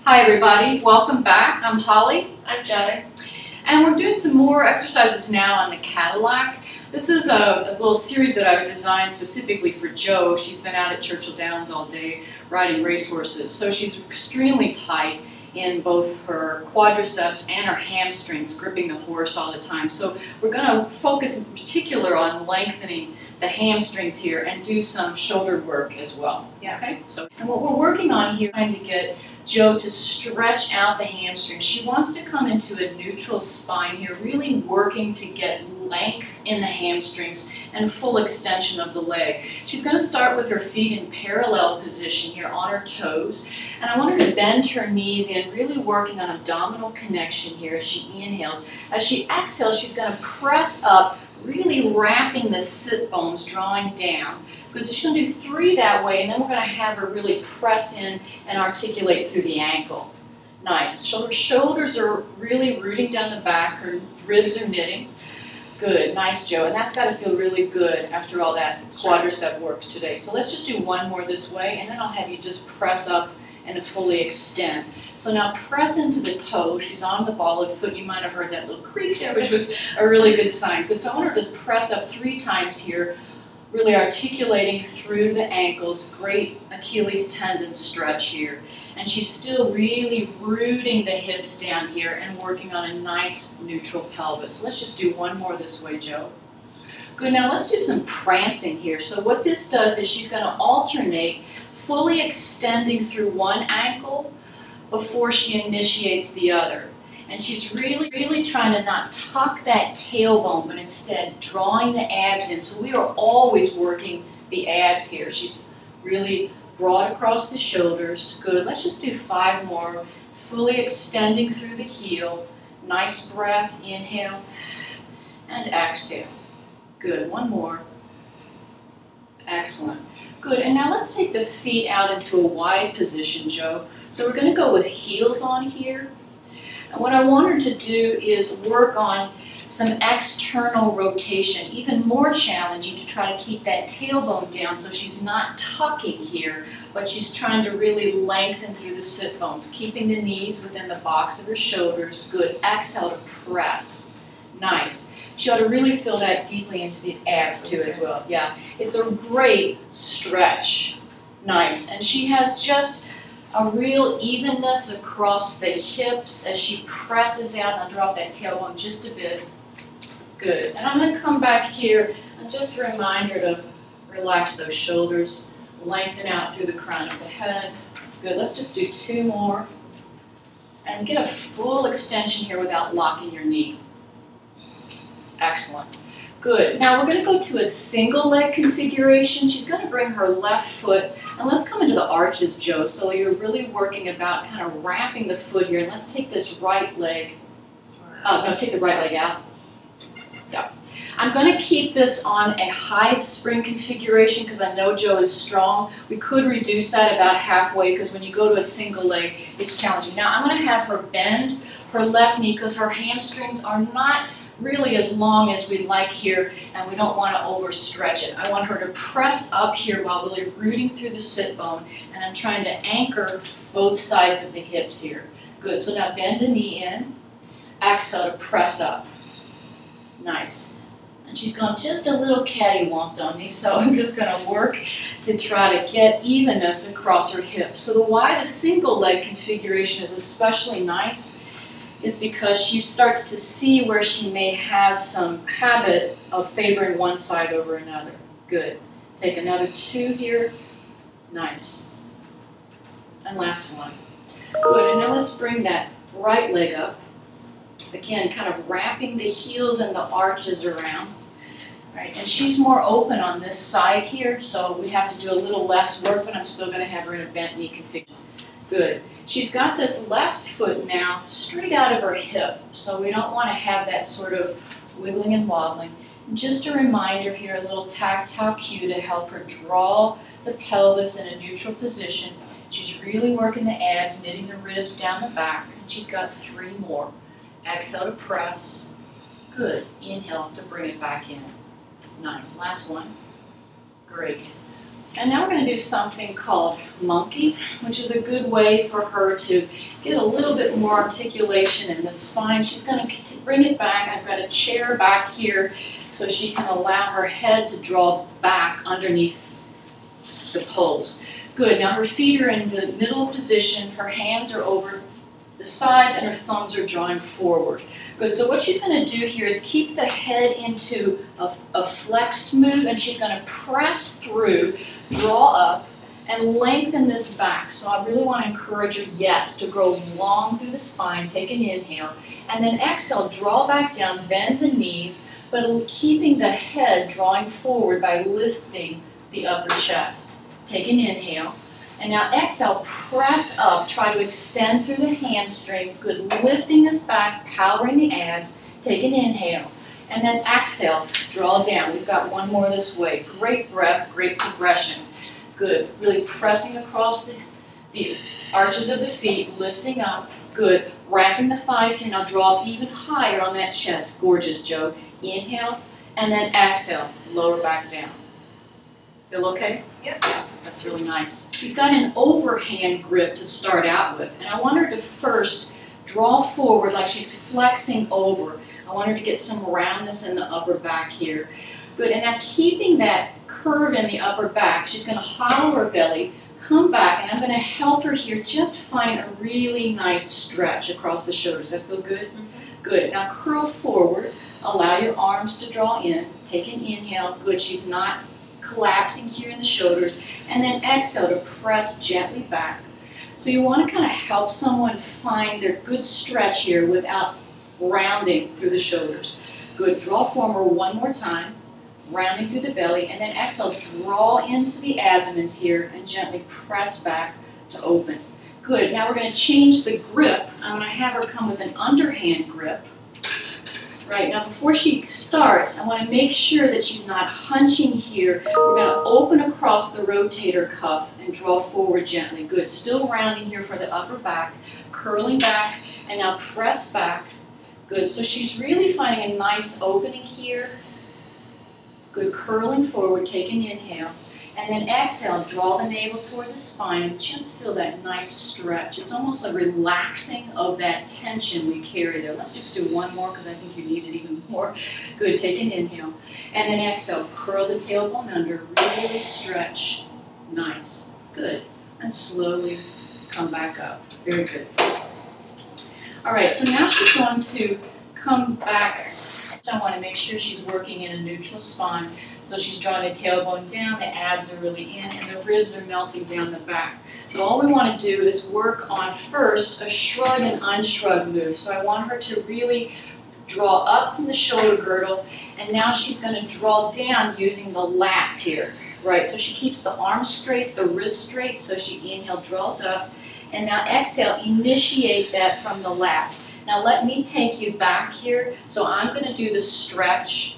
Hi everybody, welcome back. I'm Holly. I'm Jockey. And we're doing some more exercises now on the Cadillac. This is a little series that I've designed specifically for Jo. She's been out at Churchill Downs all day riding racehorses. So she's extremely tight in both her quadriceps and her hamstrings, gripping the horse all the time. So we're going to focus in particular on lengthening the hamstrings here and do some shoulder work as well. Yeah. Okay. So, and what we're working on here, trying to get Jo to stretch out the hamstring. She wants to come into a neutral spine here, really working to get length in the hamstrings and full extension of the leg. She's going to start with her feet in parallel position here on her toes, and I want her to bend her knees in, really working on abdominal connection here as she inhales. As she exhales, she's going to press up, really wrapping the sit bones, drawing down. Good, so she's going to do 3 that way, and then we're going to have her really press in and articulate through the ankle. Nice. So her shoulders are really rooting down the back, her ribs are knitting. Good, nice, Jo, and that's got to feel really good after all that quadricep work today. So let's just do 1 more this way, and then I'll have you just press up and fully extend. So now press into the toe. She's on the ball of foot. You might have heard that little creak there, which was a really good sign. Good, so I want her to press up 3 times here, really articulating through the ankles. Great Achilles tendon stretch here. And she's still really rooting the hips down here and working on a nice neutral pelvis. Let's just do 1 more this way, Jo. Good, now let's do some prancing here. So what this does is she's going to alternate, fully extending through one ankle before she initiates the other. And she's really trying to not tuck that tailbone, but instead drawing the abs in. So we are always working the abs here. She's really broad across the shoulders. Good. Let's just do 5 more. Fully extending through the heel. Nice breath. Inhale and exhale. Good. 1 more. Excellent. Good. And now let's take the feet out into a wide position, Jo. So we're going to go with heels on here. And what I want her to do is work on some external rotation, even more challenging to try to keep that tailbone down so she's not tucking here, but she's trying to really lengthen through the sit bones, keeping the knees within the box of her shoulders. Good. Exhale to press. Nice. She ought to really feel that deeply into the abs too as well. Yeah, it's a great stretch. Nice. And she has just a real evenness across the hips as she presses out. And I'll drop that tailbone just a bit. Good. And I'm going to come back here and just remind her to relax those shoulders, lengthen out through the crown of the head. Good. Let's just do 2 more. And get a full extension here without locking your knee. Excellent. Good. Now we're going to go to a single leg configuration. She's going to bring her left foot, and let's come into the arches, Jo. So you're really working about kind of wrapping the foot here. And let's take this right leg. No, take the right leg out. Yeah. I'm going to keep this on a high spring configuration because I know Jo is strong. We could reduce that about halfway because when you go to a single leg, it's challenging. Now I'm going to have her bend her left knee because her hamstrings are not really as long as we'd like here, and we don't want to overstretch it. I want her to press up here while really rooting through the sit bone, and I'm trying to anchor both sides of the hips here. Good, so now bend the knee in, exhale to press up. Nice. And she's gone just a little cattywamped on me, so I'm just going to work to try to get evenness across her hips. So why the single leg configuration is especially nice is because she starts to see where she may have some habit of favoring one side over another. Good. Take another 2 here. Nice. And last one. Good. And now let's bring that right leg up. Again, kind of wrapping the heels and the arches around. Right. And she's more open on this side here, so we have to do a little less work, but I'm still going to have her in a bent knee configuration. Good. She's got this left foot now straight out of her hip, so we don't want to have that sort of wiggling and wobbling. And just a reminder here, a little tactile cue to help her draw the pelvis in a neutral position. She's really working the abs, knitting the ribs down the back. And she's got 3 more. Exhale to press. Good. Inhale to bring it back in. Nice. Last one. Great. And now we're going to do something called monkey, which is a good way for her to get a little bit more articulation in the spine. She's going to bring it back. I've got a chair back here so she can allow her head to draw back underneath the poles. Good. Now her feet are in the middle position. Her hands are over the sides and her thumbs are drawing forward. Good. So what she's going to do here is keep the head into a flexed move, and she's going to press through, draw up, and lengthen this back. So I really want to encourage her, yes, to grow long through the spine. Take an inhale. And then exhale, draw back down, bend the knees, but keeping the head drawing forward by lifting the upper chest. Take an inhale. And now exhale, press up, try to extend through the hamstrings. Good, lifting this back, powering the abs. Take an inhale. And then exhale, draw down. We've got one more this way. Great breath, great progression. Good, really pressing across the arches of the feet, lifting up. Good, wrapping the thighs here. Now draw up even higher on that chest. Gorgeous, Joe. Inhale, and then exhale, lower back down. Feel okay? Yep. That's really nice. She's got an overhand grip to start out with, and I want her to first draw forward like she's flexing over. I want her to get some roundness in the upper back here. Good, and now keeping that curve in the upper back, she's going to hollow her belly, come back, and I'm going to help her here just find a really nice stretch across the shoulders. That feel good? Mm-hmm. Good. Now curl forward, allow your arms to draw in, take an inhale. Good, she's not collapsing here in the shoulders, and then exhale to press gently back. So you want to kind of help someone find their good stretch here without rounding through the shoulders. Good, draw forward one more time, rounding through the belly, and then exhale, draw into the abdomens here and gently press back to open. Good, now we're going to change the grip. I'm going to have her come with an underhand grip. Right, now before she starts, I want to make sure that she's not hunching here. We're going to open across the rotator cuff and draw forward gently. Good, still rounding here for the upper back, curling back, and now press back. Good, so she's really finding a nice opening here. Good, curling forward, take an inhale. And then exhale, draw the navel toward the spine and just feel that nice stretch. It's almost a relaxing of that tension we carry there. Let's just do one more because I think you need it even more. Good, take an inhale. And then exhale, curl the tailbone under, really stretch. Nice, good. And slowly come back up. Very good. All right, so now she's going to come back. I want to make sure she's working in a neutral spine. So she's drawing the tailbone down, the abs are really in, and the ribs are melting down the back. So all we want to do is work on first a shrug and unshrug move. So I want her to really draw up from the shoulder girdle, and now she's going to draw down using the lats here. Right, so she keeps the arms straight, the wrists straight, so she inhale, draws up, and now exhale, initiate that from the lats. Now let me take you back here. So I'm going to do the stretch.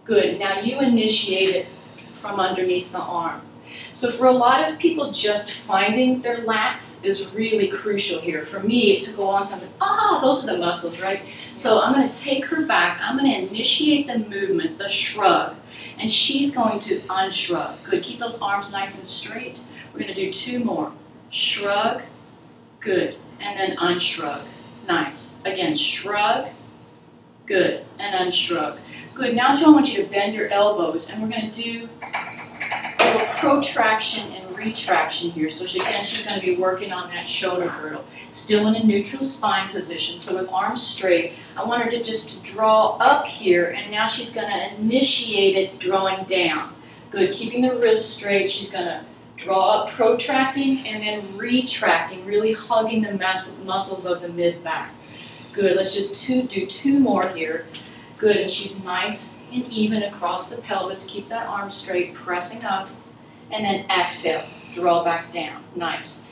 Good. Now you initiate it from underneath the arm. So for a lot of people, just finding their lats is really crucial here. For me, it took a long time. Those are the muscles, right? So I'm going to take her back. I'm going to initiate the movement, the shrug, and she's going to unshrug. Good. Keep those arms nice and straight. We're going to do two more. Shrug. Good. And then unshrug. Nice. Again, shrug. Good. And unshrug. Good. Now, Joe, I want you to bend your elbows, and we're going to do a little protraction and retraction here. So again, she's going to be working on that shoulder girdle. Still in a neutral spine position. So with arms straight, I want her to just draw up here, and now she's going to initiate it drawing down. Good. Keeping the wrists straight, she's going to draw up, protracting, and then retracting, really hugging the muscles of the mid-back. Good, let's just do two more here. Good, and she's nice and even across the pelvis. Keep that arm straight, pressing up, and then exhale, draw back down. Nice.